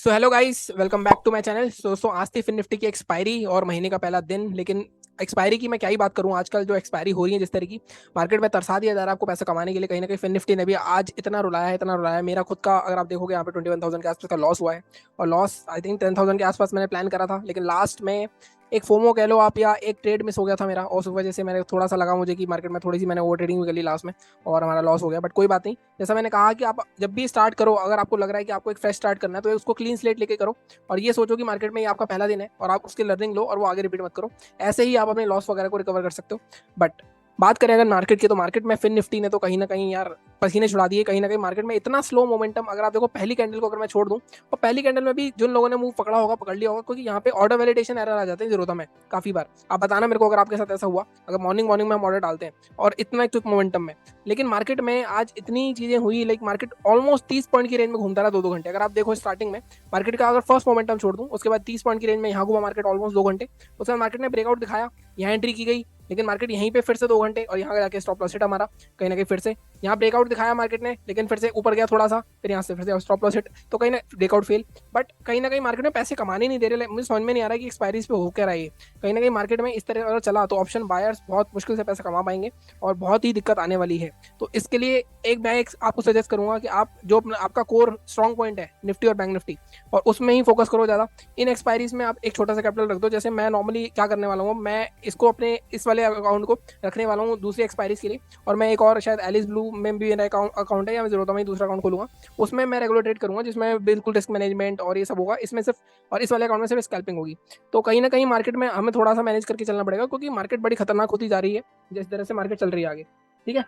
So hello guys, welcome back to my channel. दोस्तों, आज थी फिन निफ्टी की एक्सपायरी और महीने का पहला दिन। लेकिन एक्सपायरी की मैं क्या ही बात करूं, आजकल जो एक्सपायरी हो रही है जिस तरह की मार्केट में तरसा दिया जा रहा है आपको पैसा कमाने के लिए। कहीं ना कहीं फिन निफ्टी ने भी आज इतना रुलाया है, इतना रुलाया है। मेरा खुद का अगर आप देखोगे यहाँ पे 21,000 के आसपास का लॉस हुआ है। और लॉस आई थिंक 10,000 के आसपास मैंने प्लान करा था, लेकिन लास्ट में एक फोमो कह लो आप, या एक ट्रेड मिस हो गया था मेरा, और उस वजह से मैंने थोड़ा सा लगा मुझे कि मार्केट में थोड़ी सी मैंने ओवर ट्रेडिंग भी कर ली लास्ट में, और हमारा लॉस हो गया। बट कोई बात नहीं। जैसा मैंने कहा कि आप जब भी स्टार्ट करो, अगर आपको लग रहा है कि आपको एक फ्रेश स्टार्ट करना है, तो उसको क्लीन स्लेट लेके करो। और ये सोचो कि मार्केट में ये आपका पहला दिन है और आप उसकी लर्निंग लो और वो आगे रिपीट मत करो। ऐसे ही आप अपने लॉस वगैरह को रिकवर कर सकते हो। बट बात करें अगर मार्केट की, तो मार्केट में फिन निफ्टी ने तो कहीं ना कहीं यार पसीने छुड़ा दिए। कहीं ना कहीं मार्केट में इतना स्लो मोमेंटम, अगर आप देखो पहली कैंडल को अगर मैं छोड़ दूं, और पहली कैंडल में भी जिन लोगों ने मुंह पकड़ा होगा पकड़ लिया होगा, क्योंकि यहाँ पे ऑर्डर वैलिडेशन एरर आ जाते हैं जरूरत में काफी बार। आप बताना मेरे को अगर आपके साथ ऐसा हुआ, अगर मॉर्निंग मॉर्निंग में हम ऑर्डर डालते हैं और इतना क्विक मोमेंटम में। लेकिन मार्केट में आज इतनी चीजें हुई, लाइक मार्केट ऑलमोस्ट 30 पॉइंट की रेंज में घूमता रहा 2-2 घंटे। अगर आप देखो स्टार्टिंग में मार्केट का अगर फर्स्ट मोमेंटम छोड़ दूं, उसके बाद 30 पॉइंट की रेंज में यहाँ घुमा मार्केट ऑलमोस्ट 2 घंटे। उसके बाद मार्केट ने ब्रेकआउट दिखाया, यहाँ एंट्री की गई, लेकिन मार्केट यहीं पे फिर से 2 घंटे, और यहाँ जाके स्टॉप लॉस हिट हमारा। कहीं ना कहीं फिर से यहाँ ब्रेकआउट दिखाया मार्केट ने, लेकिन फिर से ऊपर गया थोड़ा सा, फिर यहाँ से फिर से स्टॉप लॉस हिट, तो कहीं ना ब्रेकआउट फेल। बट कहीं ना कहीं मार्केट में पैसे कमाने नहीं दे रहे। मुझे समझ में नहीं आ रहा है कि एक्सपायरीज पे हो क्या रहा है। कहीं ना कहीं मार्केट में इस तरह अगर चला तो ऑप्शन बायर्स बहुत मुश्किल से पैसा कमा पाएंगे और बहुत ही दिक्कत आने वाली है। तो इसके लिए मैं आपको सजेस्ट करूंगा कि आप जो आपका कोर स्ट्रॉन्ग पॉइंट है निफ्टी और बैंक निफ्टी, और उसमें ही फोकस करो ज्यादा। इन एक्सपायरीज में आप एक छोटा सा कैपिटल रख दो। जैसे मैं नॉर्मली क्या करने वाला हूँ, मैं इसको अपने इस वाले अकाउंट को रखने वाला हूँ दूसरी एक्सपायरीज के लिए। और मैं एक और शायद एलिस ब्लू में भी मेरा अकाउंट है, या मैं जरूरत है मैं दूसरा अकाउंट खोलूंगा। उसमें मैं रेगुलर ट्रेड करूंगा, जिसमें बिल्कुल रिस्क मैनेजमेंट और ये सब होगा इसमें सिर्फ, और इस वाले अकाउंट में सिर्फ स्कैल्पिंग होगी। तो कहीं ना कहीं मार्केट में हमें थोड़ा सा मैनेज करके चलना पड़ेगा, क्योंकि मार्केट बड़ी खतरनाक होती जा रही है जिस तरह से मार्केट चल रही है आगे। ठीक है,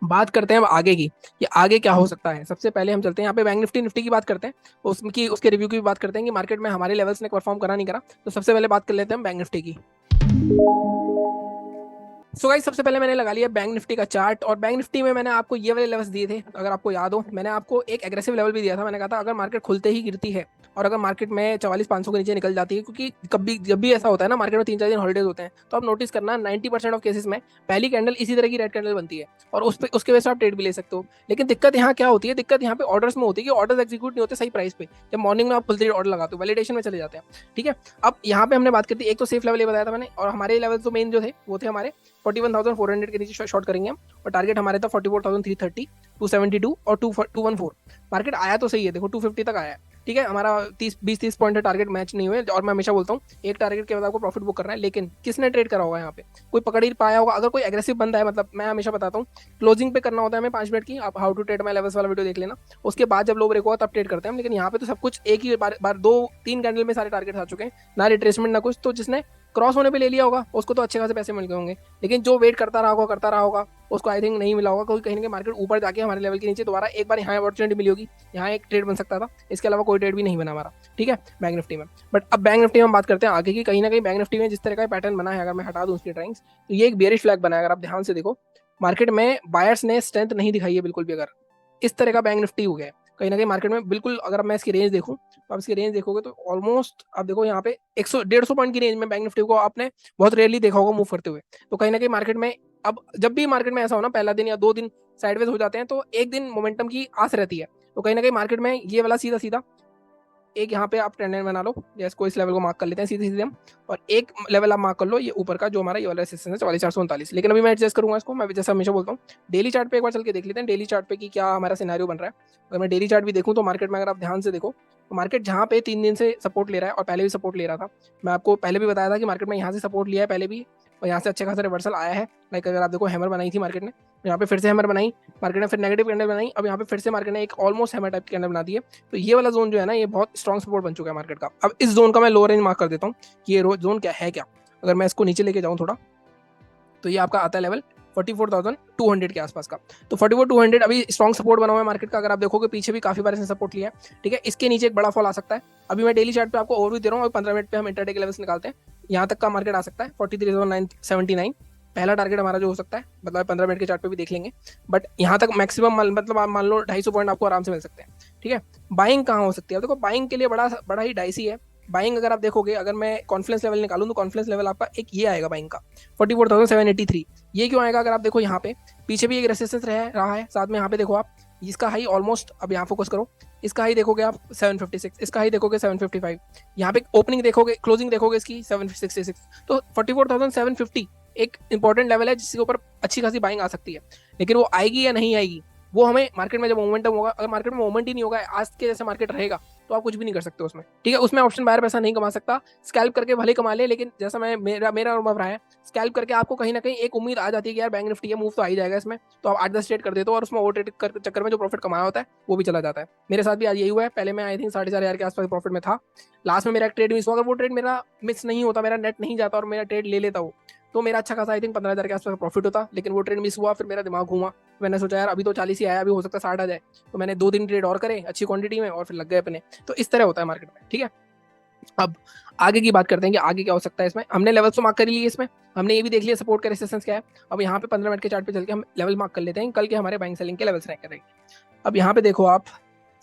बात करते हैं अब आगे की, कि आगे क्या हो सकता है। सबसे पहले हम चलते हैं यहाँ पे बैंक निफ्टी निफ्टी की बात करते हैं, उसकी उसके रिव्यू की भी बात करते हैं कि मार्केट में हमारे लेवल्स ने परफॉर्म करा नहीं करा। तो सबसे पहले बात कर लेते हैं बैंक निफ्टी की। सो गाइस, सबसे पहले मैंने लगा लिया बैंक निफ्टी का चार्ट, और बैंक निफ्टी में मैंने आपको ये वाले लेवल्स दिए थे। अगर आपको याद हो, मैंने आपको एक एग्रेसिव लेवल भी दिया था। मैंने कहा था अगर मार्केट खुलते ही गिरती है और अगर मार्केट में 44,500 के नीचे निकल जाती है, क्योंकि कभी जब भी ऐसा होता है ना, मार्केट में 3-4 दिन हॉलीडेज होते हैं, तो आप नोटिस करना 90% ऑफ केसेस में पहली कैंडल इसी तरह की रेड कैंडल बनती है, और उसके वजह से आप ट्रेड भी ले सकते हो। लेकिन दिक्कत यहाँ क्या होती है, दिक्कत यहाँ पे ऑर्डर्स में होती है कि ऑर्डर्स एग्जीक्यूट नहीं होते सही प्राइस पे। जब मॉर्निंग में आप खुलते ही ऑर्डर लगाते हो, वैलिडेशन में चले जाते हैं। ठीक है, अब यहाँ पे हमने बात करती है, एक तो सेफ लेवल ये बताया था मैंने, और हमारे लेवल तो मेन जो थे वो थे हमारे 41,400 के नीचे शॉर्ट करेंगे हम। और टारगेट हमारे था 44,330, 272 और 214। मार्केट आया तो सही है, देखो 250 तक आया है। ठीक है, हमारा 20-30 पॉइंट है, टारगेट मैच नहीं हुए। और मैं हमेशा बोलता हूँ एक टारगेट के बाद आपको प्रॉफिट बुक करना है, लेकिन किसने ट्रेड करा होगा यहाँ पे, कोई पकड़ ही पाया होगा। अगर कोई एग्रेसिव बंदा है, मतलब मैं हमेशा बताता हूँ क्लोजिंग पे करना होता है हमें 5 मिनट की। आप how to trade my levels वाला वीडियो देख लेना, उसके बाद जब लो ब्रेक हुआ तब ट्रेड करते हैं हम। लेकिन यहाँ पे तो सब कुछ एक ही बार 2-3 कैंडल में सारे टारगेट आ चुके हैं, ना रिट्रेसमेंट ना कुछ। तो जिसने क्रॉस होने पे ले लिया होगा उसको तो अच्छे खासे पैसे मिल गए होंगे, लेकिन जो वेट करता रहा होगा उसको आई थिंक नहीं मिला होगा, क्योंकि कहीं ना कहीं मार्केट ऊपर जाके हमारे लेवल के नीचे दोबारा एक बार यहाँ अपॉर्चुनिटी मिली होगी, यहाँ एक ट्रेड बन सकता था। इसके अलावा कोई ट्रेड भी नहीं बना हमारा। ठीक है, बैंक निफ्टी में। बट अब बैंक निफ्टी में हम बात करते हैं आगे की। कहीं ना कहीं बैंक निफ्टी में जिस तरह का पैटर्न बना है, अगर मैं हटा दूँ उसकी ट्राइंग्स, तो ये एक बेयरिश फ्लैग बना है। अगर आप ध्यान से देखो, मार्केट में बायर्स ने स्ट्रेंथ नहीं दिखाई है बिल्कुल भी। अगर इस तरह का बैंक निफ्टी हो गया कहीं ना कहीं मार्केट में बिल्कुल, अगर मैं इसकी रेंज देखूं, तो आप इसकी रेंज देखोगे तो ऑलमोस्ट आप देखो यहाँ पे 100-150 पॉइंट की रेंज में बैंक निफ्टी को आपने बहुत रेयरली देखा होगा मूव करते हुए। तो कहीं ना कहीं मार्केट में, अब जब भी मार्केट में ऐसा हो ना, पहला दिन या 2 दिन साइडवेज हो जाते हैं, तो एक दिन मोमेंटम की आस रहती है। तो कहीं ना कहीं मार्केट में ये वाला सीधा सीधा एक यहाँ पे आप ट्रेंड लाइन बना लो, जैसे को इस लेवल को मार्क कर लेते हैं सीधे सीधे हम, और एक लेवल आप मार्क कर लो ये ऊपर का, जो हमारा ये वाला रेजिस्टेंस है 44,439। लेकिन अभी मैं एडजस्ट करूंगा इसको, मैं जैसा हमेशा बोलता हूँ डेली चार्ट पे एक बार चल के देख लेते हैं, डेली चार्ट पे कि क्या हमारा सिनेरियो बन रहा है। अगर मैं डेली चार्ट भी देखूँ तो मार्केट में, अगर आप ध्यान से देखो, तो मार्केट जहाँ पे 3 दिन से सपोर्ट ले रहा है, और पहले भी सपोर्ट ले रहा था, मैं आपको पहले भी बताया था कि मार्केट में यहाँ से सपोर्ट लिया है पहले भी, और यहाँ से अच्छे खासा रिवर्सल आया है। लाइक अगर आप देखो हैमर बनाई थी मार्केट ने, यहाँ पे फिर से हैमर बनाई मार्केट ने, फिर नेगेटिव कैंडल बनाई, अब यहाँ पे फिर से मार्केट ने एक ऑलमोस्ट हैमर टाइप की कैंडल बना दी है। तो ये वाला जोन जो है ना, ये बहुत स्ट्रॉन्ग सपोर्ट बन चुका है मार्केट का। अब इस जोन का मैं लोअर रेंज मार्क कर देता हूँ कि ये जोन क्या है क्या। अगर मैं इसको नीचे लेके जाऊँ थोड़ा, तो ये आपका आता है लेवल 44,200 के आसपास का। तो 44,200 अभी स्ट्रॉन्ग सपोर्ट बना हुआ है मार्केट का। अगर आप देखोगे पीछे भी काफी बार इसने सपोर्ट लिया है। ठीक है, इसके नीचे एक बड़ा फॉल आ सकता है। अभी मैं डेली चार्ट पे आपको ओवरव्यू दे रहा हूँ, और 15 मिनट पे हम इंटरडे के लेवल्स निकालते हैं। यहाँ तक का मार्केट आ सकता है 43,979, पहला टारगेट हमारा जो हो सकता है, मतलब 15 मिनट के चार्ट पे भी देख लेंगे। बट यहाँ तक मैक्सिमम, मतलब आप मान लो 250 पॉइंट आपको आराम से मिल सकते हैं। ठीक है, बाइंग कहाँ हो सकती है, देखो बाइंग के लिए बड़ा बड़ा ही डाइसी है। बाइंग अगर आप देखोगे, अगर मैं कॉन्फिडेंस लेवल निकालूं, तो कॉन्फिडेंस लेवल आपका एक ये आएगा बाइंग का 44,783। ये क्यों आएगा, अगर आप देखो यहाँ पे पीछे भी एक रेसिस्टेंस रहा है, साथ में यहाँ पे देखो आप इसका हाई ऑलमोस्ट, अब यहाँ फोकस करो, इसका हाई देखोगे आप 756, इसका हाई देखोगे 755, यहाँ पे ओपनिंग देखोगे, क्लोजिंग देखोगे इसकी 766, तो 44,750 एक इंपॉर्टेंट लेवल है जिसके ऊपर अच्छी खासी बाइंग आ सकती है। लेकिन वो आएगी या नहीं आएगी, वो हमें मार्केट में जब मोमेंटम होगा, अगर मार्केट में मोमेंट ही नहीं होगा, आज के जैसे मार्केट रहेगा, तो आप कुछ भी नहीं कर सकते उसमें, ठीक है। उसमें ऑप्शन बायर पैसा नहीं कमा सकता, स्कैल्प करके भले कमा ले, लेकिन जैसा मैं मेरा अनुभव रहा है, स्कैल्प करके आपको कहीं ना कहीं एक उम्मीद आ जाती है कि यार बैंक निफ्टी है, मूव तो आ ही जाएगा इसमें, तो आप 8-10 ट्रेड कर देते हो और उसमें ओवर ट्रेड कर चक्कर में जो प्रॉफिट कमाया होता है वो भी चला जाता है। मेरे साथ भी आज यही हुआ है। पहले मैं आई थिंक 4,500 के आसपास प्रॉफिट में था, लास्ट में मेरा एक ट्रेड मिस हुआ। अगर वो ट्रेड मेरा मिस नहीं होता, मेरा नेट नहीं जाता और मेरा ट्रेड ले लेता हो, तो मेरा अच्छा खासा आई थिंक 15,000 के आसपास प्रॉफिट होता। लेकिन वो ट्रेड मिस हुआ, फिर मेरा दिमाग घूमा, मैंने सोचा यार अभी तो 40 ही आया, अभी हो सकता है 60 आ जाए, तो मैंने 2 दिन ट्रेड और करे अच्छी क्वांटिटी में और फिर लग गए अपने। तो इस तरह होता है मार्केट में, ठीक है। अब आगे की बात करते हैं कि आगे क्या हो सकता है इसमें। हमने लेवल्स तो मार्क कर लिए, इसमें हमने ये भी देख लिया सपोर्ट का रेजिस्टेंस क्या है। अब यहाँ पे 15 मिनट के चार्ट पे चल के हम लेवल मार्क कर लेते हैं, कल के हमारे बाइंग सेलिंग के लेवल्स रैंक करेंगे। अब यहाँ पे देखो आप,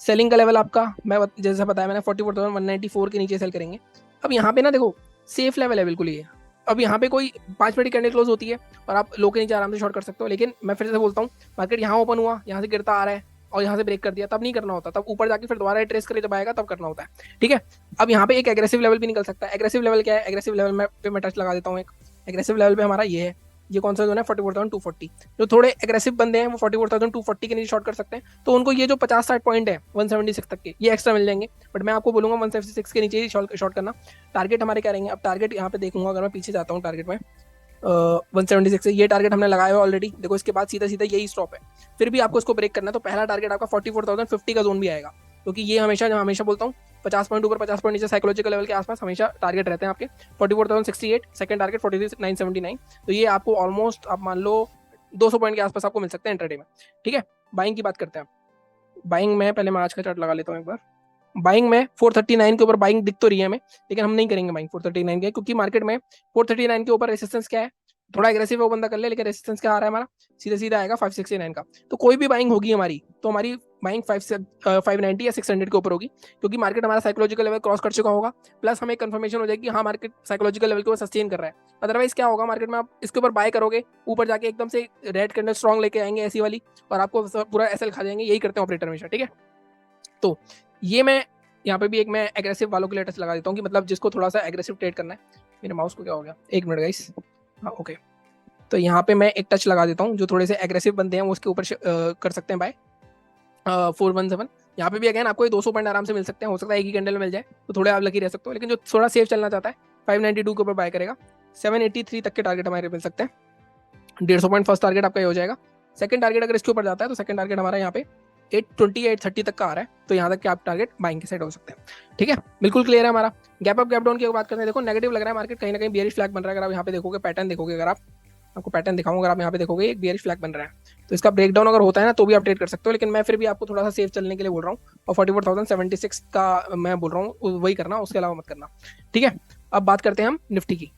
सेलिंग का लेवल आपका मैं जैसा बताया मैंने 44,194 के नीचे सेल करेंगे। अब यहाँ पे ना देखो सेफ लेवल है बिल्कुल ये। अब यहाँ पे कोई 5 मिनट की कैंडल क्लोज होती है और आप लो के नीचे आराम से शॉर्ट कर सकते हो, लेकिन मैं फिर से बोलता हूँ, मार्केट यहाँ ओपन हुआ, यहाँ से गिरता आ रहा है और यहाँ से ब्रेक कर दिया, तब नहीं करना होता, तब ऊपर जाके फिर दोबारा ट्रेस करके जब आएगा तब करना होता है, ठीक है। अब यहाँ पे एक एग्रेसिव लेवल भी निकल सकता है। एग्रेसिव लेवल क्या है, एग्रेसिव लेवल में पे मैं टच लगा देता हूँ। एक एग्रेसिव लेवल पे हमारा ये है, ये कौन सा जोन है 44,240। जो थोड़े एग्रेसिव बंदे हैं वो 44,240 के नीचे शॉर्ट कर सकते हैं, तो उनको ये जो 50-60 पॉइंट है 176 तक के ये एक्स्ट्रा मिल जाएंगे। बट मैं आपको बोलूंगा 176 के नीचे ही शॉर्ट करना। टारगेट हमारे क्या रहेंगे, अब टारगेट यहाँ पे देखूंगा, अगर मैं पीछे जाता हूँ टारगेट में 176 से ये टारगेट हमने लगाया हुआ ऑलरेडी, देखो इसके बाद सीधा सीधा यही स्टॉप है, फिर भी आपको इसको ब्रेक करना है, तो पहला टारगेट आपका 44,050 का जोन भी आएगा, क्योंकि ये हमेशा बोलता हूँ 50 पॉइंट ऊपर 50 पॉइंट नीचे साइकोलॉजिकल लेवल के आसपास हमेशा टारगेट रहते हैं आपके। 44,068 सेकंड टारगेट 43,979, तो ये आपको ऑलमोस्ट आप मान लो 200 पॉइंट के आसपास आपको मिल सकते हैं इंट्राडे में, ठीक है। बाइंग की बात करते हैं, बाइंग में पहले मैं आज का चार्ट लगा लेता हूँ एक बार। बाइंग में 439 के ऊपर बाइंग दिख तो रही है हमें, लेकिन हम नहीं करेंगे बाइंग 439 के, क्योंकि मार्केट में 439 के ऊपर रेसिस्टेंस क्या है, थोड़ा एग्रेसिव वो बंदा कर ले, लेकिन रेसिस्टेंस क्या आ रहा है हमारा, सीधा सीधा आएगा 569 का। तो कोई भी बाइंग होगी हमारी, तो हमारी बाइंग 590 या 600 के ऊपर होगी, क्योंकि मार्केट हमारा साइकोलॉजिकल लेवल क्रॉस कर चुका होगा, प्लस हमें कंफर्मेशन हो जाएगी हाँ मार्केट साइकोलॉजिकल लेवल के ऊपर सस्टेन कर रहा है। अदरवाइज क्या होगा, मार्केट में आप इसके ऊपर बाय करोगे, ऊपर जाके एकदम से रेड कैंडल स्ट्रॉन्ग लेके आएंगे ऐसी वाली, और आपको पूरा एसएल खा जाएंगे, यही करते हैं ऑपरेटर हमेशा, ठीक है। तो ये मैं यहाँ पे भी एक मैं एग्रेसिव वालों के लिए टच लगा देता हूँ, कि मतलब जिसको थोड़ा सा एग्रेसिव ट्रेड करना है। मेरे माउस को क्या हो गया, एक मिनट गाइस, हाँ ओके। तो यहाँ पे मैं एक टच लगा देता हूँ, जो थोड़े से एग्रेसिव बंदे हैं वो उसके ऊपर कर सकते हैं बाय 417। यहाँ पे भी अगेन आपको 200 पॉइंट आराम से मिल सकते हैं, हो सकता है एक ही कैंडल में मिल जाए, तो थोड़े आप लकी रह सकते हो। लेकिन जो थोड़ा सेफ चलना चाहता है 592 के ऊपर बाय करेगा, 783 तक के टारगेट हमारे मिल सकते हैं। 150 पॉइंट फर्स्ट टारगेट आपका ये हो जाएगा। सेकंड टारगेट अगर इसके ऊपर जाता है तो सेकंड टारगेट हमारा यहाँ पे 820 830 तक का आ रहा है, तो यहाँ तक कि आप टारगेट बाइंग के साइड हो सकते हैं, ठीक है। बिल्कुल क्लियर है हमारा। गैप अप गैप डाउन की बात करते हैं, देखो नेगेटिव लग रहा है मार्केट, कहीं ना कहीं बेयरिश फ्लैग बन रहा है। अगर आप यहाँ पे देखोगे पैटर्न देखोगे, अगर आप आपको पैटर्न दिखाऊंगा, अगर आप यहाँ पे देखोगे एक बेयरिश फ्लैग बन रहा है, तो इसका ब्रेकडाउन अगर होता है ना तो भी आप ट्रेड कर सकते हो, लेकिन मैं फिर भी आपको थोड़ा सा सेफ चलने के लिए बोल रहा हूँ, और 44,076 का मैं बोल रहा हूँ वही करना, उसके अलावा मत करना, ठीक है। अब बात करते हैं हम निफ्टी की।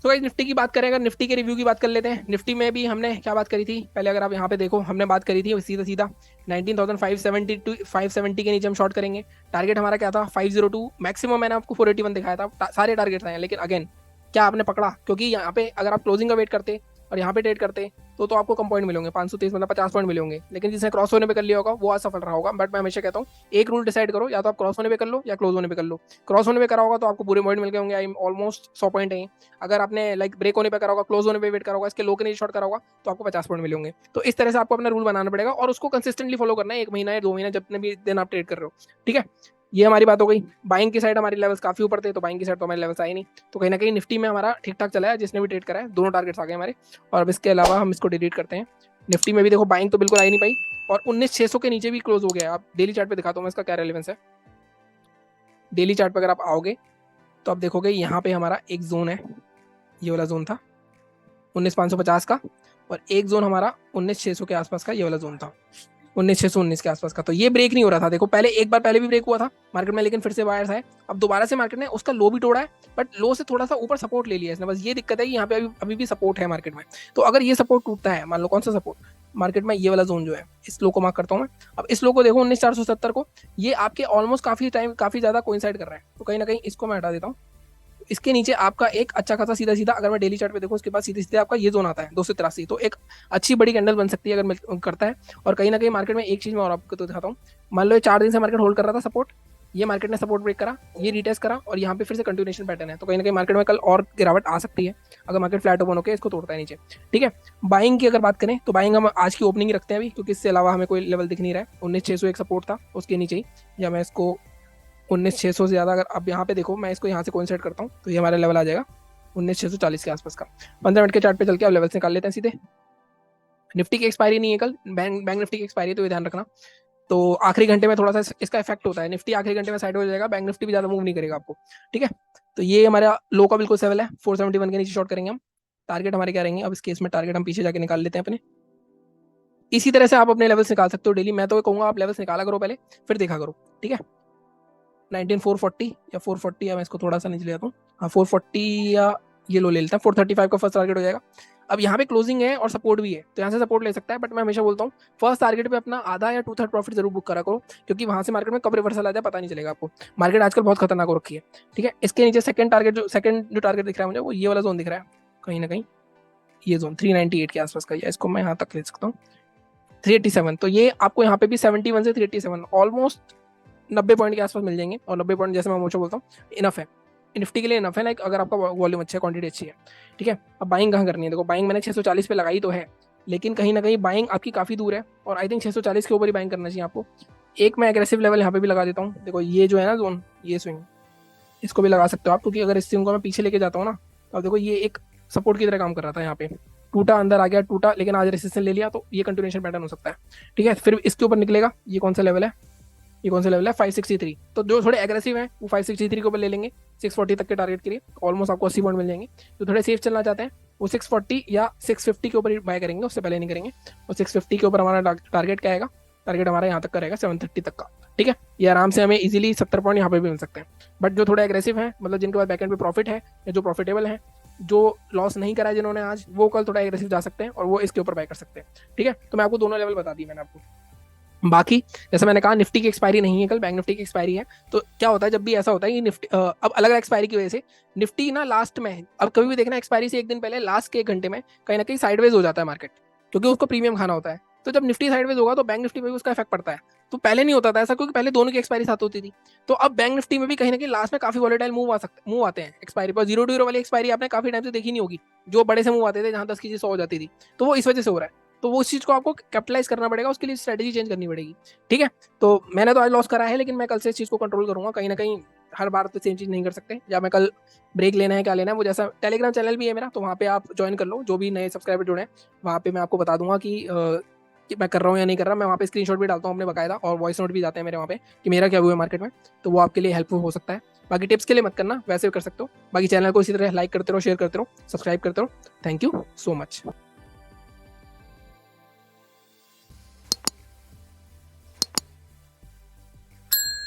तो गाइस निफ्टी की बात करें, अगर निफ्टी के रिव्यू की बात कर लेते हैं। निफ्टी में भी हमने क्या बात करी थी पहले, अगर आप यहाँ पे देखो, हमने बात करी थी सीधा सीधा 19,570 के नीचे हम शॉर्ट करेंगे। टारगेट हमारा क्या था 502, मैक्सिमम मैंने आपको 481 दिखाया था, सारे टारगेट्स आए, लेकिन अगेन क्या आपने पकड़ा, क्योंकि यहाँ पे अगर आप क्लोजिंग का वेट करते और यहाँ पे ट्रेड करते तो आपको कम पॉइंट मिलेंगे, 530 मतलब 50 पॉइंट मिलेंगे। लेकिन जिसने क्रॉस होने पे कर लिया होगा वो आज सफल रहा होगा। बट मैं हमेशा कहता हूँ एक रूल डिसाइड करो, या तो आप क्रॉस होने पे कर लो या क्लोज होने पे कर लो। क्रॉस होने पे करा होगा तो आपको पूरे पॉइंट मिल गए होंगे, ऑलमोस्ट 100 पॉइंट है। अगर आपने लाइक ब्रेक होने पे करा होगा, क्लोज होने पे वेट करा होगा, इसके लो के नीचे शॉर्ट करा होगा, तो आपको 50 पॉइंट मिले होंगे। तो इस तरह से आपको अपना रूल बनाना पड़ेगा और उसको कंसिस्टेंटली फॉलो करना है, 1 महीना या 2 महीना जितने भी दिन आप ट्रेड कर रहे हो, ठीक है। ये हमारी बात हो गई। बाइंग की साइड हमारी लेवल्स काफी ऊपर थे, तो बाइंग की साइड तो हमारे लेवल्स आए नहीं, तो कहीं ना कहीं निफ्टी में हमारा ठीक ठाक चला है, जिसने भी ट्रेड करा है दोनों टारगेट्स आ गए हमारे। और अब इसके अलावा हम इसको डिलीट करते हैं। निफ्टी में भी देखो बाइंग तो बिल्कुल आ ही नहीं पाई, और 19,600 के नीचे भी क्लोज हो गया। आप डेली चार्ट पे दिखाता हूँ मैं इसका क्या रेलेवेंस है। डेली चार्ट पे अगर आप आओगे तो आप देखोगे यहाँ पे हमारा एक जोन है, ये वाला जोन था 19,550 का, और एक जोन हमारा 19,600 के आसपास का ये वाला जोन था 19,619 के आसपास का। तो ये ब्रेक नहीं हो रहा था, देखो पहले एक बार पहले भी ब्रेक हुआ था मार्केट में, लेकिन फिर से बायर्स आए। अब दोबारा से मार्केट ने उसका लो भी तोड़ा है, बट लो से थोड़ा सा ऊपर सपोर्ट ले लिया इसने। बस ये दिक्कत है कि यहाँ पे अभी भी सपोर्ट है मार्केट में। तो अगर ये सपोर्ट टूटता है, मान लो कौन सा सपोर्ट मार्केट में, ये वाला जोन जो है, इस लो को मार्क करता हूँ मैं। अब इस लो को देखो 19,470 को, ये आपके ऑलमोस्ट काफी टाइम काफी ज्यादा कोइंसाइड कर रहा है, तो कहीं ना कहीं इसको मैं हटा देता हूँ। इसके नीचे आपका एक अच्छा खासा सीधा सीधा, अगर मैं डेली चार्ट पे देखूँ उसके बाद सीधे सीधे आपका ये जोन आता है 283, तो एक अच्छी बड़ी कैंडल बन सकती है अगर करता है। और कहीं ना कहीं मार्केट में एक चीज मैं और आपको तो दिखाता हूँ, मान लो ये 4 दिन से मार्केट होल्ड कर रहा था सपोर्ट, ये मार्केट ने सपोर्ट ब्रेक करा, ये रिटेस्ट करा और यहाँ पे फिर से कंटिन्यूएशन पैटर्न है, तो कहीं ना कहीं मार्केट में कल और गिरावट आ सकती है अगर मार्केट फ्लैट ओपन होकर इसको तोड़ता है नीचे। ठीक है, बाइंग की अगर बात करें तो बाइंग हम आज की ओपनिंग ही रखते हैं अभी, क्योंकि इससे अलावा हमें कोई लेवल दिख नहीं रहा है। 19,600 एक सपोर्ट था, उसके नीचे ही, या मैं इसको 19,600 से ज़्यादा, अगर अब यहाँ पे देखो मैं इसको यहाँ से कोइंसाइड करता हूँ तो ये हमारा लेवल आ जाएगा 19,640 के आसपास का। 15 मिनट के चार्ट पे चल के अब लेवल से निकाल लेते हैं सीधे। निफ्टी की एक्सपायरी नहीं है कल, बैंक निफ्टी की एक्सपायरी, तो ये ध्यान रखना। तो आखिरी घंटे में थोड़ा सा इसका इफेक्ट होता है, निफ्टी आखिरी घंटे में साइड हो जाएगा, बैंक निफ्टी भी ज्यादा मूव नहीं करेगा आपको। ठीक है, तो ये हमारा लो का बिल्कुल लेवल है, 471 के नीचे शॉर्ट करेंगे हम। टारगेट हमारे क्या रहेंगे, अब इस केस में टारगेट हम पीछे जाके निकाल लेते हैं अपने। इसी तरह से आप अपने लेवल्स निकाल सकते हो डेली, मैं तो कहूंगा आप लेवल्स निकाला करो पहले, फिर देखा करो। ठीक है, 19440 या 440, या मैं इसको थोड़ा सा नीचे ले आता हूँ, हाँ 440 या ये लो ले लेता है, 435 का फर्स्ट टारगेट हो जाएगा। अब यहाँ पे क्लोजिंग है और सपोर्ट भी है, तो यहाँ से सपोर्ट ले सकता है, बट मैं हमेशा बोलता हूँ फर्स्ट टारगेट पे अपना आधा या 2/3 प्रॉफिट जरूर बुक करा करो, क्योंकि वहां से मार्केट में कब रिवर्सल आ जाए पता नहीं चलेगा आपको। मार्केट आजकल बहुत खतरनाक हो रखी है। ठीक है, इसके नीचे सेकंड जो टारगेट दिख रहा है मुझे, वो ये वाला जोन दिख रहा है कहीं ना कहीं, ये जोन 398 के आसपास का, या इसको मैं यहाँ तक ले सकता हूँ 387, तो ये आपको यहाँ पे भी 71 से 387 ऑलमोस्ट 90 पॉइंट के आसपास मिल जाएंगे। और 90 पॉइंट जैसे मैं हमेशा बोलता हूँ इनफ है, निफ्टी के लिए इनफ है, लाइक अगर आपका वॉल्यूम अच्छा है, क्वांटिटी अच्छी है। ठीक है, अब बाइंग कहाँ करनी है, देखो बाइंग मैंने 640 पे लगाई तो है, लेकिन कहीं ना कहीं बाइंग आपकी काफी दूर है, और आई थिंक 640 के ऊपर ही बाइंग करना चाहिए आपको। एक मैं एग्रेसिव लेवल यहाँ पे भी लगा देता हूँ, देखो ये जो है ना जोन, ये स्विंग, इसको भी लगा सकते हो आप, क्योंकि अगर इस स्विंग को मैं पीछे लेके जाता हूँ ना, तो देखो ये एक सपोर्ट की तरह काम कर रहा था, यहाँ पे टूटा, अंदर आ गया, टूटा, लेकिन आज रेसिस्टेंस ले लिया, तो ये कंटिन्यूएशन पैटर्न हो सकता है। ठीक है, फिर इसके ऊपर निकलेगा, ये कौन सा लेवल है, ये कौन सा लेवल है 563, तो जो थोड़े एग्रेसिव हैं वो 563 के ऊपर ले लेंगे 640 तक के टारगेट के लिए, ऑलमोस्ट आपको 80 पॉइंट मिल जाएंगे। जो थोड़े सेफ चलना चाहते हैं वो 640 या 650 के ऊपर बाय करेंगे, उससे पहले नहीं करेंगे। और 650 के ऊपर हमारा टारगेट क्या आएगा, टारगेट हमारा यहाँ तक का रहेगा 730 तक का। ठीक है, ये आराम से हमें इजीली 70 पॉइंट यहाँ पे भी मिल सकते हैं। बट जो थोड़े एग्रेसिव हैं, मतलब जिनके पास बैकेंड पे प्रॉफिट है, या जो प्रॉफिटेबल है, जो लॉस नहीं करा है जिन्होंने आज, वो कल थोड़ा एग्रेसिव जा सकते हैं और वो इसके ऊपर बाय कर सकते हैं। ठीक है, तो मैं आपको दोनों लेवल बता दी मैंने आपको। बाकी जैसे मैंने कहा निफ्टी की एक्सपायरी नहीं है कल, बैंक निफ्टी की एक्सपायरी है। तो क्या होता है जब भी ऐसा होता है कि निफ्टी अब अलग अलग एक्सपायरी की वजह से निफ्टी ना लास्ट में, अब कभी भी देखना एक्सपायरी से एक दिन पहले लास्ट के 1 घंटे में कहीं ना कहीं साइडवेज हो जाता है मार्केट, क्योंकि उसको प्रीमियम खाना होता है। तो जब निफ्टी साइडवेज होगा तो बैंक निफ्टी में भी उसका इफेक्ट पड़ता है। तो पहले नहीं होता था ऐसा, क्योंकि पहले दोनों की एक्सपायरी साथ होती थी। तो अब बैंक निफ्टी में भी कहीं ना कहीं लास्ट में काफी वॉलेटाइल मूव आते हैं एक्सपायरी पर। 0 वाली एक्सपायरी आपने काफी टाइम से देखी नहीं होगी, जो बड़े से मूव आते थे जहां 10 की चीज 100 हो जाती थी, तो वो इस वजह से हो रहा है। तो वो उस चीज को आपको कैपिटलाइज करना पड़ेगा, उसके लिए स्ट्रेटेजी चेंज करनी पड़ेगी। ठीक है, तो मैंने तो आज लॉस करा है, लेकिन मैं कल से इस चीज को कंट्रोल करूंगा। कहीं ना कहीं हर बार तो सेम चीज नहीं कर सकते, या मैं कल ब्रेक लेना है क्या लेना है, वो जैसा टेलीग्राम चैनल भी है मेरा, तो वहाँ पे आप ज्वाइन कर लो, जो भी नए सब्सक्राइबर जुड़े हैं वहाँ पे मैं आपको बता दूंगा कि मैं कर रहा हूँ या नहीं कर रहा। मैं वहाँ पे स्क्रीनशॉट भी डालता हूँ अपने बकायदा, और वॉइस नोट भी जाते हैं मेरे वहाँ पे कि मेरा क्या हुआ है मार्केट में, तो वो आपके लिए हेल्पफुल हो सकता है। बाकी टिप्स के लिए मत करना, वैसे भी कर सकते हो। बाकी चैनल को इसी तरह लाइक करते रहो, शेयर करते रहो, सब्सक्राइब करते रहो। Thank you so much.